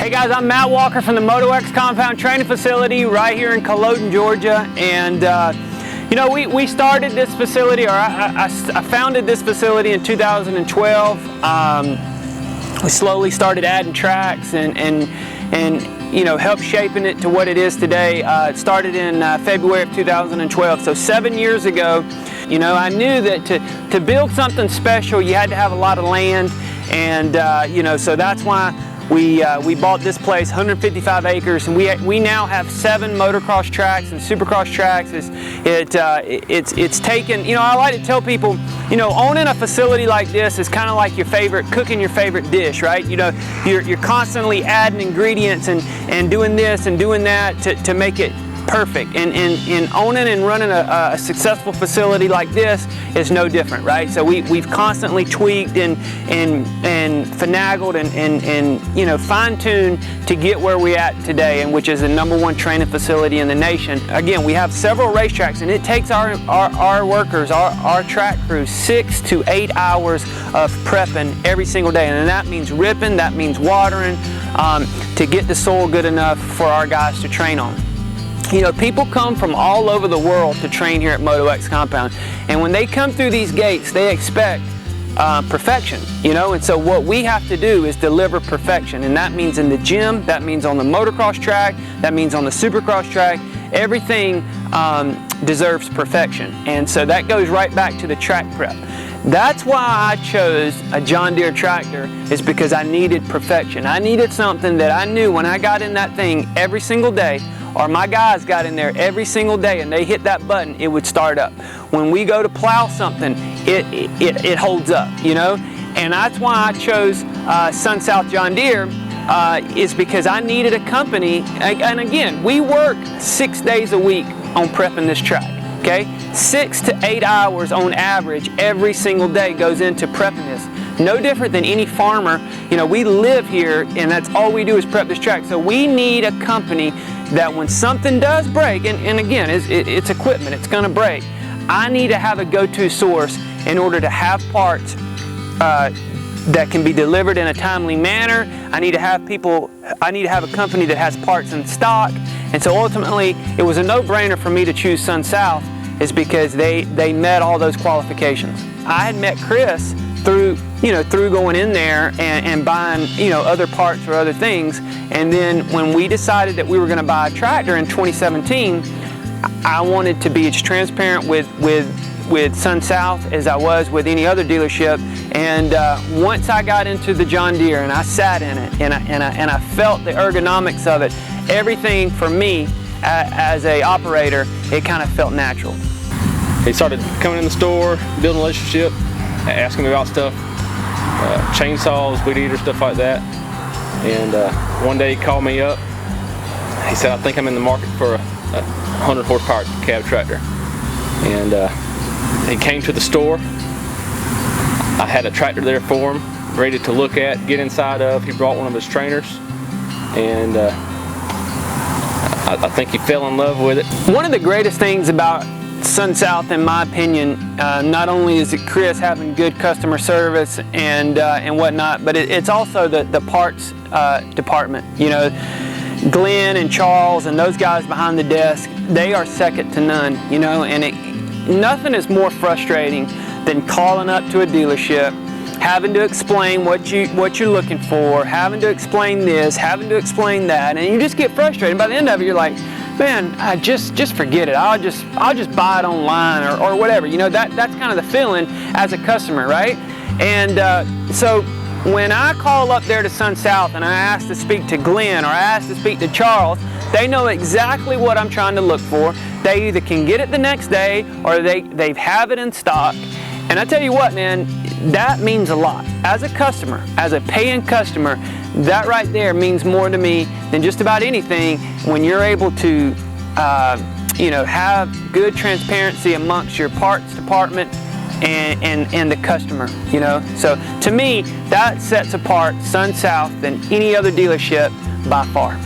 Hey guys, I'm Matt Walker from the MotoX Compound Training Facility right here in Culloden, Georgia. And you know, we started this facility, or I founded this facility in 2012. We slowly started adding tracks and you know, helped shaping it to what it is today. It started in February of 2012, so 7 years ago. You know, I knew that to build something special, you had to have a lot of land, and you know, so that's why we bought this place, 155 acres, and we now have 7 motocross tracks and supercross tracks. It's taken, you know, I like to tell people, you know, owning a facility like this is kind of like cooking your favorite dish, right? You know, you're constantly adding ingredients and doing this and doing that to make it perfect. And owning and running a successful facility like this is no different, right? So we've constantly tweaked and finagled and you know, fine-tuned to get where we're at today, and which is the #1 training facility in the nation. Again, we have several racetracks, and it takes our workers, our track crew, 6 to 8 hours of prepping every single day, and that means ripping, that means watering, to get the soil good enough for our guys to train on. You know, people come from all over the world to train here at MotoX Compound, and when they come through these gates, they expect perfection, you know, and so what we have to do is deliver perfection, and that means in the gym, that means on the motocross track, that means on the supercross track. Everything deserves perfection, and so that goes right back to the track prep. That's why I chose a John Deere tractor, is because I needed perfection. I needed something that I knew when I got in that thing every single day, or my guys got in there every single day and they hit that button, it would start up. When we go to plow something, it holds up, you know? And that's why I chose SunSouth John Deere, is because I needed a company, and again, we work 6 days a week on prepping this track, okay? 6 to 8 hours on average every single day goes into prepping this. No different than any farmer. You know, we live here and that's all we do is prep this track. So we need a company that when something does break, and again, it's equipment, it's gonna break, I need to have a go-to source in order to have parts that can be delivered in a timely manner. I need to have a company that has parts in stock. And so ultimately, it was a no-brainer for me to choose SunSouth, is because they met all those qualifications. I had met Chris through going in there and buying, you know, other parts or other things. And then when we decided that we were going to buy a tractor in 2017, I wanted to be as transparent with SunSouth as I was with any other dealership. And once I got into the John Deere and I sat in it and I felt the ergonomics of it, everything for me as a operator, it kind of felt natural. He started coming in the store, building a relationship, asking me about stuff, chainsaws, weed eaters, stuff like that. And one day he called me up. He said, I think I'm in the market for a 100 horsepower cab tractor. And he came to the store. I had a tractor there for him, ready to look at, get inside of. He brought one of his trainers, and I think he fell in love with it. One of the greatest things about SunSouth, in my opinion, not only is it Chris having good customer service and whatnot, but it's also the parts department. You know, Glenn and Charles and those guys behind the desk, they are second to none. You know, and nothing is more frustrating than calling up to a dealership, having to explain what you're looking for, having to explain this, having to explain that, and you just get frustrated. By the end of it, you're like, man, just forget it. I'll just buy it online or whatever. You know, that's kind of the feeling as a customer, right? And so when I call up there to SunSouth and I ask to speak to Glenn or I ask to speak to Charles, they know exactly what I'm trying to look for. They either can get it the next day or they have it in stock. And I tell you what, man, that means a lot. As a customer, as a paying customer, that right there means more to me than just about anything when you're able to you know, have good transparency amongst your parts department and the customer, you know. So to me, that sets apart SunSouth than any other dealership by far.